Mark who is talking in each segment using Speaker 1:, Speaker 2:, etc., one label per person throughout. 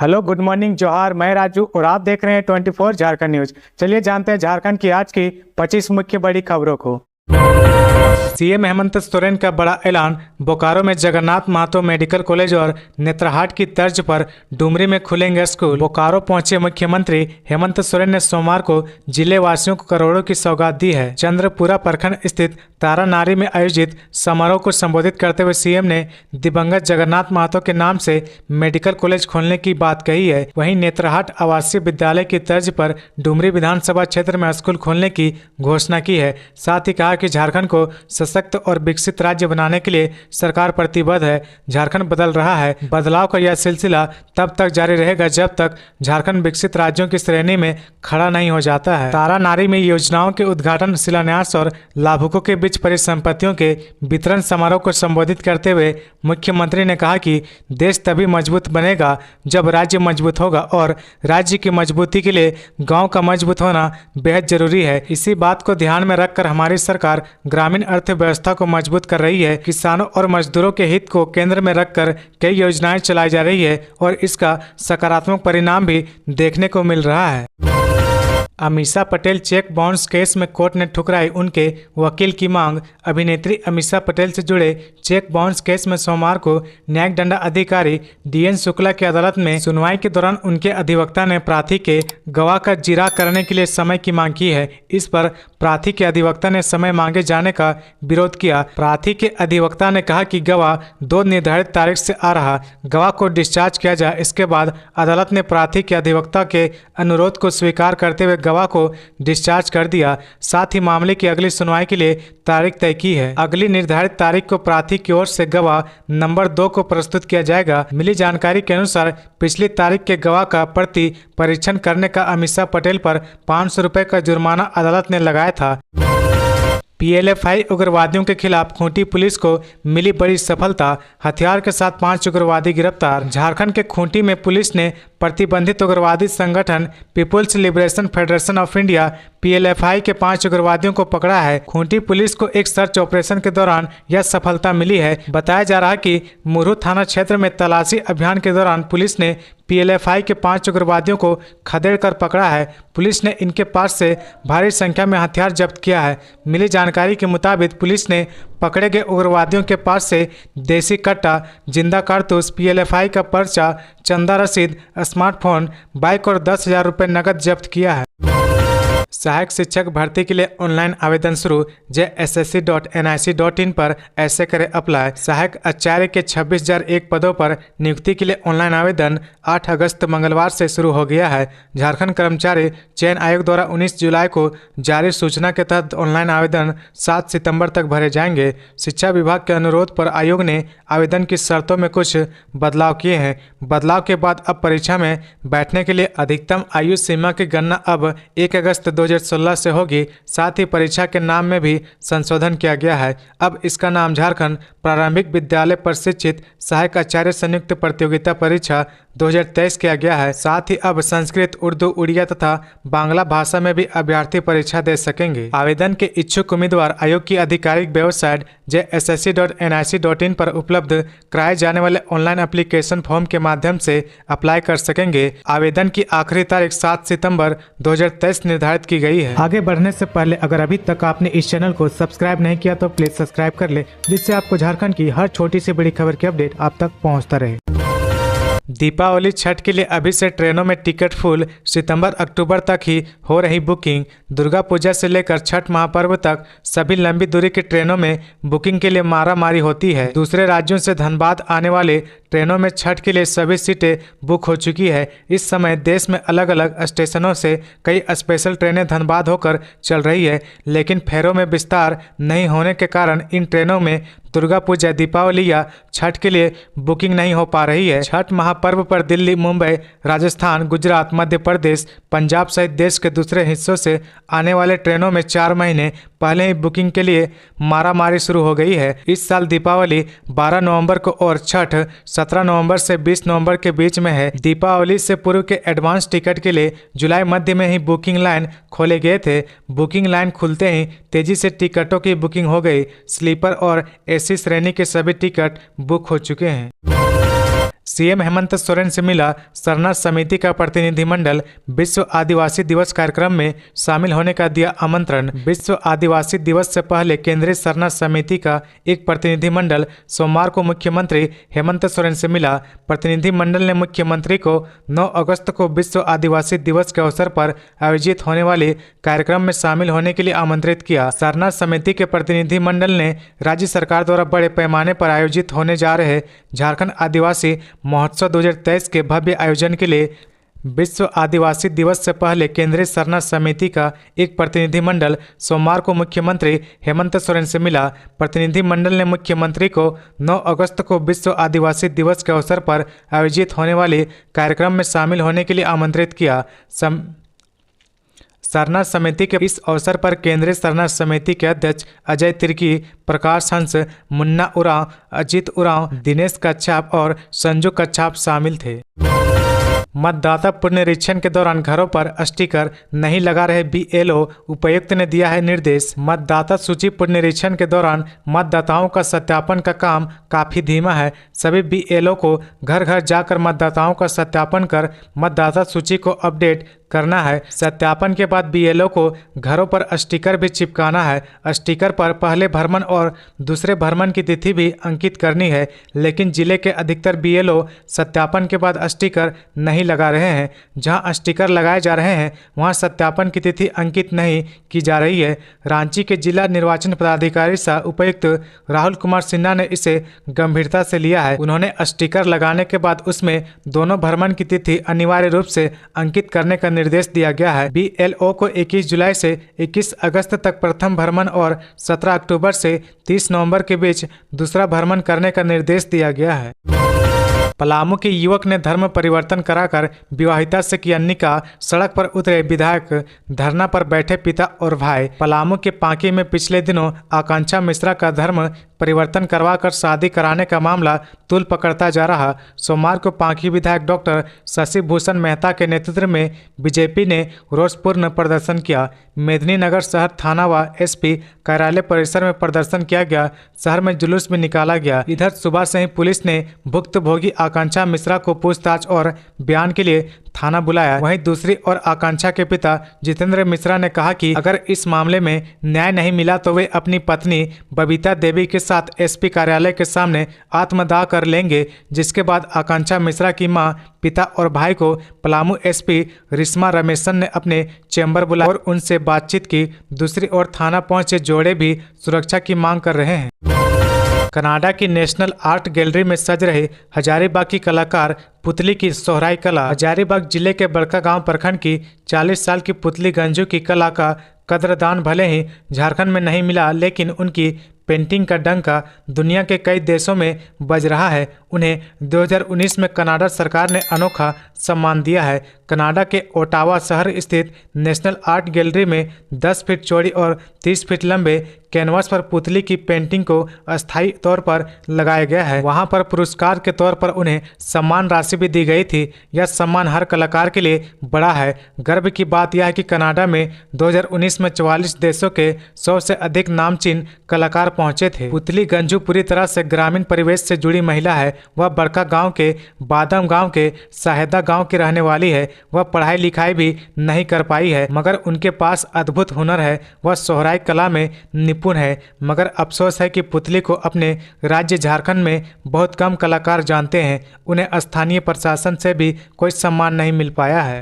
Speaker 1: Hello, good morning, जोहार। मैं राजू और आप देख रहे हैं 24 झारखंड न्यूज। चलिए जानते हैं झारखंड की आज की 25 मुख्य बड़ी खबरों को। सीएम हेमंत सोरेन का बड़ा ऐलान। बोकारो में जगन्नाथ महतो मेडिकल कॉलेज और नेतरहाट की तर्ज पर डुमरी में खुलेंगे स्कूल। बोकारो पहुंचे मुख्यमंत्री हेमंत सोरेन ने सोमवार को जिले वासियों को करोड़ों की सौगात दी है। चंद्रपुरा प्रखंड स्थित तारानारी में आयोजित समारोह को संबोधित करते हुए सीएम ने दिवंगत जगन्नाथ महतो के नाम से मेडिकल कॉलेज खोलने की बात कही है। वहीं नेतरहाट आवासीय विद्यालय की तर्ज पर डुमरी विधानसभा क्षेत्र में स्कूल खोलने की घोषणा की है। साथ ही कहा कि झारखंड को सशक्त और विकसित राज्य बनाने के लिए सरकार प्रतिबद्ध है। झारखंड बदल रहा है। बदलाव का यह सिलसिला तब तक जारी रहेगा जब तक झारखंड विकसित राज्यों की श्रेणी में खड़ा नहीं हो जाता है। तारानारी में योजनाओं के उद्घाटन, शिलान्यास और लाभुकों के बीच परिसंपत्तियों के वितरण समारोह को संबोधित करते हुए मुख्यमंत्री ने कहा कि देश तभी मजबूत बनेगा जब राज्य मजबूत होगा और राज्य की मजबूती के लिए गाँव का मजबूत होना बेहद जरूरी है। इसी बात को ध्यान में रखकर हमारी सरकार ग्रामीण अर्थव्यवस्था को मजबूत कर रही है। किसानों और मजदूरों के हित को केंद्र में रखकर कई योजनाएं चलाई जा रही है और इसका सकारात्मक परिणाम भी देखने को मिल रहा है। Amisha Patel cheque bounce case में कोर्ट ने ठुकराई उनके वकील की मांग। अभिनेत्री अमीषा पटेल से जुड़े चेक बाउंस केस में सोमवार को न्यायिक दंड अधिकारी डीएन शुक्ला की अदालत में सुनवाई के दौरान उनके अधिवक्ता ने प्रार्थी के गवाह का जिरह करने के लिए समय की मांग की है। इस पर प्रार्थी के अधिवक्ता ने समय मांगे जाने का विरोध किया। प्रार्थी के अधिवक्ता ने कहा कि गवाह 2 निर्धारित तारीख से आ रहा, गवाह को डिस्चार्ज किया जाए। इसके बाद अदालत ने प्रार्थी के अधिवक्ता के अनुरोध को स्वीकार करते हुए गवाह को डिस्चार्ज कर दिया। साथ ही मामले की अगली सुनवाई के लिए तारीख तय की है। अगली निर्धारित तारीख को प्रार्थी की ओर से गवाह नंबर 2 को प्रस्तुत किया जाएगा। मिली जानकारी के अनुसार पिछली तारीख के गवाह का प्रति परीक्षण करने का अमीषा पटेल पर 500 रुपए का जुर्माना अदालत ने लगाया था। पीएलएफआई उग्रवादियों के खिलाफ खूंटी पुलिस को मिली बड़ी सफलता। हथियार के साथ 5 उग्रवादी गिरफ्तार। झारखंड के खूंटी में पुलिस ने प्रतिबंधित उग्रवादी संगठन people's liberation federation of India PLFI के 5 उग्रवादियों को पकड़ा है। खूंटी पुलिस को एक सर्च ऑपरेशन के दौरान यह सफलता मिली है। बताया जा रहा है कि मुरहू थाना क्षेत्र में तलाशी अभियान के दौरान पुलिस ने पीएलएफआई के 5 उग्रवादियों को खदेड़ कर पकड़ा है। पुलिस ने इनके पास से भारी संख्या में हथियार जब्त किया है। मिली जानकारी के मुताबिक पुलिस ने पकड़े गए उग्रवादियों के पास से देसी कट्टा, जिंदा कारतूस, पीएलएफआई का पर्चा, चंदा रसीद, स्मार्टफोन, बाइक और 10,000 रुपये नकद जब्त किया है। सहायक शिक्षक भर्ती के लिए ऑनलाइन आवेदन शुरू। jssc.nic.in पर ऐसे करें अप्लाई। सहायक आचार्य के 26,001 पदों पर नियुक्ति के लिए ऑनलाइन आवेदन 8 अगस्त मंगलवार से शुरू हो गया है। झारखंड कर्मचारी चयन आयोग द्वारा 19 जुलाई को जारी सूचना के तहत ऑनलाइन आवेदन 7 सितंबर तक भरे जाएंगे। शिक्षा विभाग के अनुरोध पर आयोग ने आवेदन की शर्तों में कुछ बदलाव किए हैं। बदलाव के बाद अब परीक्षा में बैठने के लिए अधिकतम आयु सीमा की गणना अब 1 अगस्त 2016 से होगी। साथ ही परीक्षा के नाम में भी संशोधन किया गया है। अब इसका नाम झारखंड प्रारंभिक विद्यालय प्रशिक्षित सहायक आचार्य संयुक्त प्रतियोगिता परीक्षा 2023 किया गया है। साथ ही अब संस्कृत, उर्दू, उड़िया तथा बांग्ला भाषा में भी अभ्यर्थी परीक्षा दे सकेंगे। आवेदन के इच्छुक उम्मीदवार आयोग की आधिकारिक वेबसाइट jssc.nic.in पर उपलब्ध कराए जाने वाले ऑनलाइन एप्लीकेशन फॉर्म के माध्यम से अप्लाई कर सकेंगे। आवेदन की आखिरी तारीख 7 सितंबर 2023 निर्धारित की गई है। आगे बढ़ने से पहले अगर अभी तक आपने इस चैनल को सब्सक्राइब नहीं किया तो प्लीज सब्सक्राइब कर ले, जिससे आपको झारखंड की हर छोटी से बड़ी खबर की अपडेट आप तक पहुंचता रहे। दीपावली छठ के लिए अभी से ट्रेनों में टिकट फुल। सितंबर अक्टूबर तक ही हो रही बुकिंग। दुर्गा पूजा से लेकर छठ महापर्व तक सभी लंबी दूरी की ट्रेनों में बुकिंग के लिए मारामारी होती है। दूसरे राज्यों से धनबाद आने वाले ट्रेनों में छठ के लिए सभी सीटें बुक हो चुकी है। इस समय देश में अलग अलग स्टेशनों से कई स्पेशल ट्रेनें धनबाद होकर चल रही है, लेकिन फेरों में विस्तार नहीं होने के कारण इन ट्रेनों में दुर्गा पूजा, दीपावली या छठ के लिए बुकिंग नहीं हो पा रही है। छठ महापर्व पर दिल्ली, मुंबई, राजस्थान, गुजरात, मध्य प्रदेश, पंजाब सहित देश के दूसरे हिस्सों से आने वाले ट्रेनों में 4 महीने पहले ही बुकिंग के लिए मारामारी शुरू हो गई है। इस साल दीपावली 12 नवंबर को और छठ 17 नवंबर से 20 नवंबर के बीच में है। दीपावली से पूर्व के एडवांस टिकट के लिए जुलाई मध्य में ही बुकिंग लाइन खोले गए थे। बुकिंग लाइन खुलते ही तेजी से टिकटों की बुकिंग हो गई। स्लीपर और एसी श्रेणी के सभी टिकट बुक हो चुके हैं। सीएम हेमंत सोरेन से मिला सरना समिति का प्रतिनिधिमंडल। विश्व आदिवासी दिवस कार्यक्रम में शामिल होने का दिया आमंत्रण। विश्व आदिवासी दिवस से पहले केंद्रीय सरना समिति का एक प्रतिनिधिमंडल सोमवार को मुख्यमंत्री हेमंत सोरेन से मिला। प्रतिनिधिमंडल ने मुख्यमंत्री को 9 अगस्त को विश्व आदिवासी दिवस के अवसर पर आयोजित होने वाले कार्यक्रम में शामिल होने के लिए आमंत्रित किया। सरना समिति के प्रतिनिधिमंडल ने राज्य सरकार द्वारा बड़े पैमाने पर आयोजित होने जा रहे झारखंड आदिवासी महोत्सव 2023 के भव्य आयोजन के लिए विश्व आदिवासी दिवस से पहले केंद्रीय सरना समिति का एक प्रतिनिधिमंडल सोमवार को मुख्यमंत्री हेमंत सोरेन से मिला। प्रतिनिधिमंडल ने मुख्यमंत्री को 9 अगस्त को विश्व आदिवासी दिवस के अवसर पर आयोजित होने वाले कार्यक्रम में शामिल होने के लिए आमंत्रित किया। सरना समिति के इस अवसर पर केंद्रीय सरना समिति के अध्यक्ष अजय तिर्की, प्रकाश हंस, मुन्ना उरांव, अजीत उरांव, दिनेश कच्छाप और संजू कच्छाप शामिल थे। मतदाता पुनरीक्षण के दौरान घरों पर स्टिकर नहीं लगा रहे बीएलओ, उपायुक्त ने दिया है निर्देश। मतदाता सूची पुनरीक्षण के दौरान मतदाताओं का सत्यापन का काम काफी धीमा है। सभी बीएलओ को घर घर जाकर मतदाताओं का सत्यापन कर मतदाता सूची को अपडेट करना है। सत्यापन के बाद बीएलओ को घरों पर स्टिकर भी चिपकाना है। स्टिकर पर पहले भ्रमण और दूसरे भ्रमण की तिथि भी अंकित करनी है, लेकिन जिले के अधिकतर बीएलओ सत्यापन के बाद स्टिकर नहीं लगा रहे हैं। जहां स्टिकर लगाए जा रहे हैं वहां सत्यापन की तिथि अंकित नहीं की जा रही है। रांची के जिला निर्वाचन पदाधिकारी सह उपायुक्त राहुल कुमार सिन्हा ने इसे गंभीरता से लिया है। उन्होंने स्टिकर लगाने के बाद उसमें दोनों भ्रमण की तिथि अनिवार्य रूप से अंकित करने का निर्देश दिया गया है। बीएलओ को 21 जुलाई से 21 अगस्त तक प्रथम भ्रमण और 17 अक्टूबर से 30 नवंबर के बीच दूसरा भ्रमण करने का निर्देश दिया गया है। पलामू के युवक ने धर्म परिवर्तन कराकर विवाहिता से किया निकाह। सड़क पर उतरे विधायक, धरना पर बैठे पिता और भाई। पलामू के पांकी में पिछले दिनों आकांक्षा मिश्रा का धर्म परिवर्तन करवाकर शादी कराने का मामला तूल पकड़ता जा रहा। सोमवार को पांकी विधायक डॉक्टर शशि भूषण मेहता के नेतृत्व में बीजेपी ने रोषपूर्ण प्रदर्शन किया। मेदिनीनगर शहर थाना व एसपी कार्यालय परिसर में प्रदर्शन किया गया। शहर में जुलूस भी निकाला गया। इधर सुबह से ही पुलिस ने भुक्तभोगी आकांक्षा मिश्रा को पूछताछ और बयान के लिए थाना बुलाया। वहीं दूसरी ओर आकांक्षा के पिता जितेंद्र मिश्रा ने कहा कि अगर इस मामले में न्याय नहीं मिला तो वे अपनी पत्नी बबीता देवी के साथ एसपी कार्यालय के सामने आत्मदाह कर लेंगे। जिसके बाद आकांक्षा मिश्रा की मां, पिता और भाई को पलामू एसपी रिश्मा रमेशन ने अपने चैम्बर बुलाया और उनसे बातचीत की। दूसरी ओर थाना पहुंचे जोड़े भी सुरक्षा की मांग कर रहे हैं। कनाडा की नेशनल आर्ट गैलरी में सज रहे हजारीबाग की कलाकार पुतली की सोहराई कला। हजारीबाग जिले के बड़का गांव प्रखंड की 40 साल की पुतली गंजू की कला का कद्रदान भले ही झारखंड में नहीं मिला, लेकिन उनकी पेंटिंग का डंका दुनिया के कई देशों में बज रहा है। उन्हें 2019 में कनाडा सरकार ने अनोखा सम्मान दिया है। कनाडा के ओटावा शहर स्थित नेशनल आर्ट गैलरी में 10 फीट चौड़ी और 30 फीट लंबे कैनवास पर पुतली की पेंटिंग को अस्थायी तौर पर लगाया गया है। वहां पर पुरस्कार के तौर पर उन्हें सम्मान राशि भी दी गई थी। यह सम्मान हर कलाकार के लिए बड़ा है। गर्व की बात यह है कि कनाडा में 2019 में 44 देशों के 100 से अधिक नामचीन कलाकार पहुंचे थे। पुतली गंजू पूरी तरह से ग्रामीण परिवेश से जुड़ी महिला है। वह बड़का गांव के बादम गांव के साहेदा गांव की रहने वाली है। वह पढ़ाई लिखाई भी नहीं कर पाई है, मगर उनके पास अद्भुत हुनर है। वह सोहराई कला में निपुण है। मगर अफसोस है कि पुतली को अपने राज्य झारखंड में बहुत कम कलाकार जानते हैं। उन्हें स्थानीय प्रशासन से भी कोई सम्मान नहीं मिल पाया है।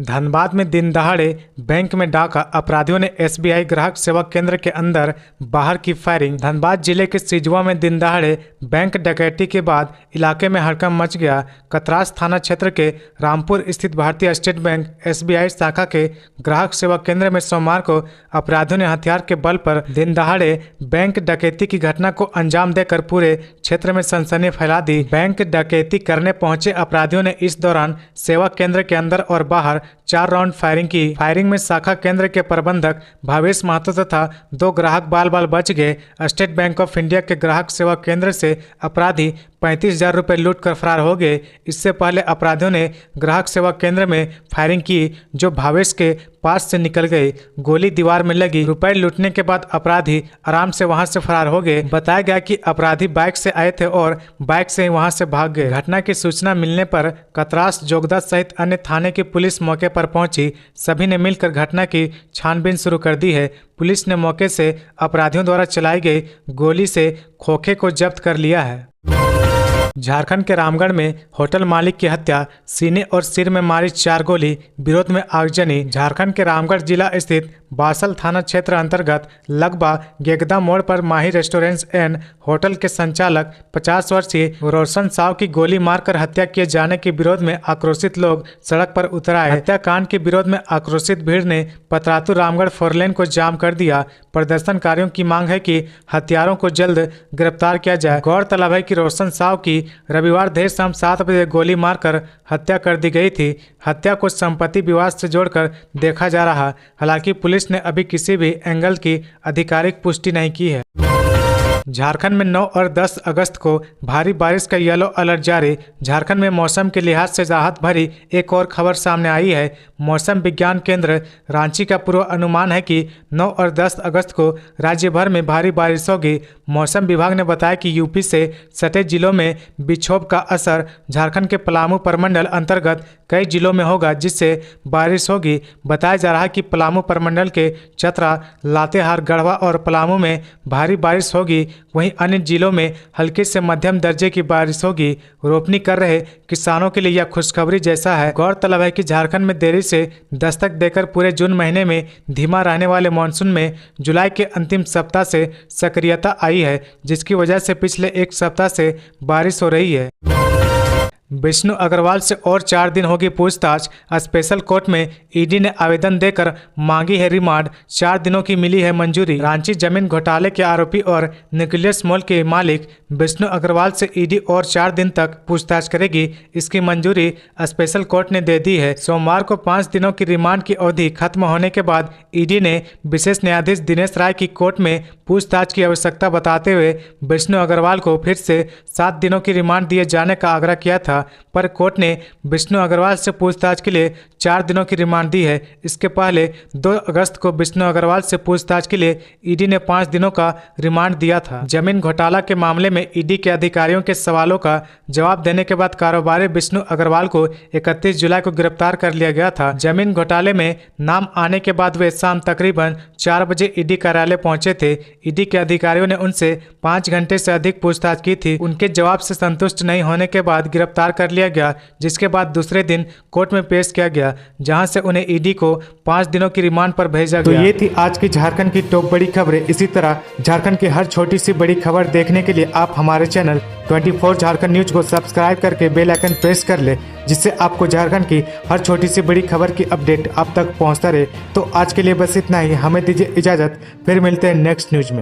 Speaker 1: धनबाद में दिन दहाड़े बैंक में डाका। अपराधियों ने एसबीआई ग्राहक सेवा केंद्र के अंदर बाहर की फायरिंग। धनबाद जिले के सिजुआ में दिन दहाड़े बैंक डकैती के बाद इलाके में हड़कंप मच गया। कतरास थाना क्षेत्र के रामपुर स्थित भारतीय स्टेट बैंक एसबीआई शाखा के ग्राहक सेवा केंद्र में सोमवार को अपराधियों ने हथियार के बल पर दिन दहाड़े बैंक डकैती की घटना को अंजाम देकर पूरे क्षेत्र में सनसनी फैला दी। बैंक डकैती करने पहुंचे अपराधियों ने इस दौरान सेवा केंद्र के अंदर और बाहर 4 राउंड फायरिंग की। फायरिंग में शाखा केंद्र के प्रबंधक भावेश महतो तथा 2 ग्राहक बाल बाल बच गए। स्टेट बैंक ऑफ इंडिया के ग्राहक सेवा केंद्र से अपराधी 35,000 रुपये लूट कर फरार हो गए। इससे पहले अपराधियों ने ग्राहक सेवा केंद्र में फायरिंग की, जो भावेश के पास से निकल गई। गोली दीवार में लगी। रुपए लूटने के बाद अपराधी आराम से वहां से फरार हो गए। बताया गया कि अपराधी बाइक से आए थे और बाइक से वहां से भाग गए। घटना की सूचना मिलने पर कतरास, जोगदा सहित अन्य थाने की पुलिस मौके पर पहुंची। सभी ने मिलकर घटना की छानबीन शुरू कर दी है। पुलिस ने मौके से अपराधियों द्वारा चलाई गई गोली से खोखे को जब्त कर लिया है। झारखंड के रामगढ़ में होटल मालिक की हत्या, सीने और सिर में मारी 4 गोली, विरोध में आगजनी। झारखंड के रामगढ़ जिला स्थित बासल थाना क्षेत्र अंतर्गत लगभग गेगदा मोड़ पर माही रेस्टोरेंट्स एंड होटल के संचालक 50 वर्षीय रोशन साव की गोली मारकर हत्या किए जाने के विरोध में आक्रोशित लोग सड़क पर उतर आए। हत्याकांड के विरोध में आक्रोशित भीड़ ने पतरातू रामगढ़ 4 लेन को जाम कर दिया। प्रदर्शनकारियों की मांग है कि हत्यारों को जल्द गिरफ्तार किया जाए। गौरतलब है कि रोशन साव की रविवार देर शाम 7 बजे गोली मारकर हत्या कर दी गई थी। हत्या को संपत्ति विवाद से जोड़कर देखा जा रहा। हालांकि पुलिस ने अभी किसी भी एंगल की आधिकारिक पुष्टि नहीं की है। झारखंड में 9 और 10 अगस्त को भारी बारिश का येलो अलर्ट जारी। झारखंड में मौसम के लिहाज से राहत भरी एक और खबर सामने आई है। मौसम विज्ञान केंद्र रांची का पूर्व अनुमान है कि 9 और 10 अगस्त को राज्य भर में भारी बारिश होगी। मौसम विभाग ने बताया कि यूपी से सटे जिलों में विक्षोभ का असर झारखंड के पलामू प्रमंडल अंतर्गत कई जिलों में होगा, जिससे बारिश होगी। बताया जा रहा है कि पलामू प्रमंडल के चतरा, लातेहार, गढ़वा और पलामू में भारी बारिश होगी। वहीं अन्य जिलों में हल्की से मध्यम दर्जे की बारिश होगी। रोपनी कर रहे किसानों के लिए यह खुशखबरी जैसा है। गौरतलब है कि झारखंड में देरी से दस्तक देकर पूरे जून महीने में धीमा रहने वाले मानसून में जुलाई के अंतिम सप्ताह से सक्रियता आई है, जिसकी वजह से पिछले एक सप्ताह से बारिश हो रही है। विष्णु अग्रवाल से और 4 दिन होगी पूछताछ। स्पेशल कोर्ट में ईडी ने आवेदन देकर मांगी है रिमांड। 4 दिनों की मिली है मंजूरी। रांची जमीन घोटाले के आरोपी और न्यूक्लियस मॉल के मालिक विष्णु अग्रवाल से ईडी और 4 दिन तक पूछताछ करेगी। इसकी मंजूरी स्पेशल कोर्ट ने दे दी है। सोमवार को 5 दिनों की रिमांड की अवधि खत्म होने के बाद ईडी ने विशेष न्यायाधीश दिनेश राय की कोर्ट में पूछताछ की आवश्यकता बताते हुए विष्णु अग्रवाल को फिर से 7 दिनों की रिमांड दिए जाने का आग्रह किया था, पर कोर्ट ने विष्णु अग्रवाल से पूछताछ के लिए 4 दिनों की रिमांड दी है। इसके पहले 2 अगस्त को विष्णु अग्रवाल से पूछताछ के लिए ईडी ने 5 दिनों का रिमांड दिया था। जमीन घोटाला के मामले में ईडी के अधिकारियों के सवालों का जवाब देने के बाद कारोबारी विष्णु अग्रवाल को 31 जुलाई को गिरफ्तार कर लिया गया था। जमीन घोटाले में नाम आने के बाद वे शाम तकरीबन 4 बजे ईडी कार्यालय पहुंचे थे। ईडी के अधिकारियों ने उनसे 5 घंटे से अधिक पूछताछ की थी। उनके जवाब से संतुष्ट नहीं होने के बाद गिरफ्तार कर लिया गया, जिसके बाद दूसरे दिन कोर्ट में पेश किया गया, जहां से उन्हें ईडी को 5 दिनों की रिमांड पर भेजा गया। तो ये थी आज की झारखंड की टॉप बड़ी खबरें। इसी तरह झारखंड की हर छोटी सी बड़ी खबर देखने के लिए आप हमारे चैनल 24 झारखंड न्यूज को सब्सक्राइब करके बेल आइकन प्रेस कर ले, जिससे आपको झारखंड की हर छोटी सी बड़ी खबर की अपडेट आप तक पहुंचता रहे। तो आज के लिए बस इतना ही। हमें दीजिए इजाजत, फिर मिलते हैं नेक्स्ट न्यूज में।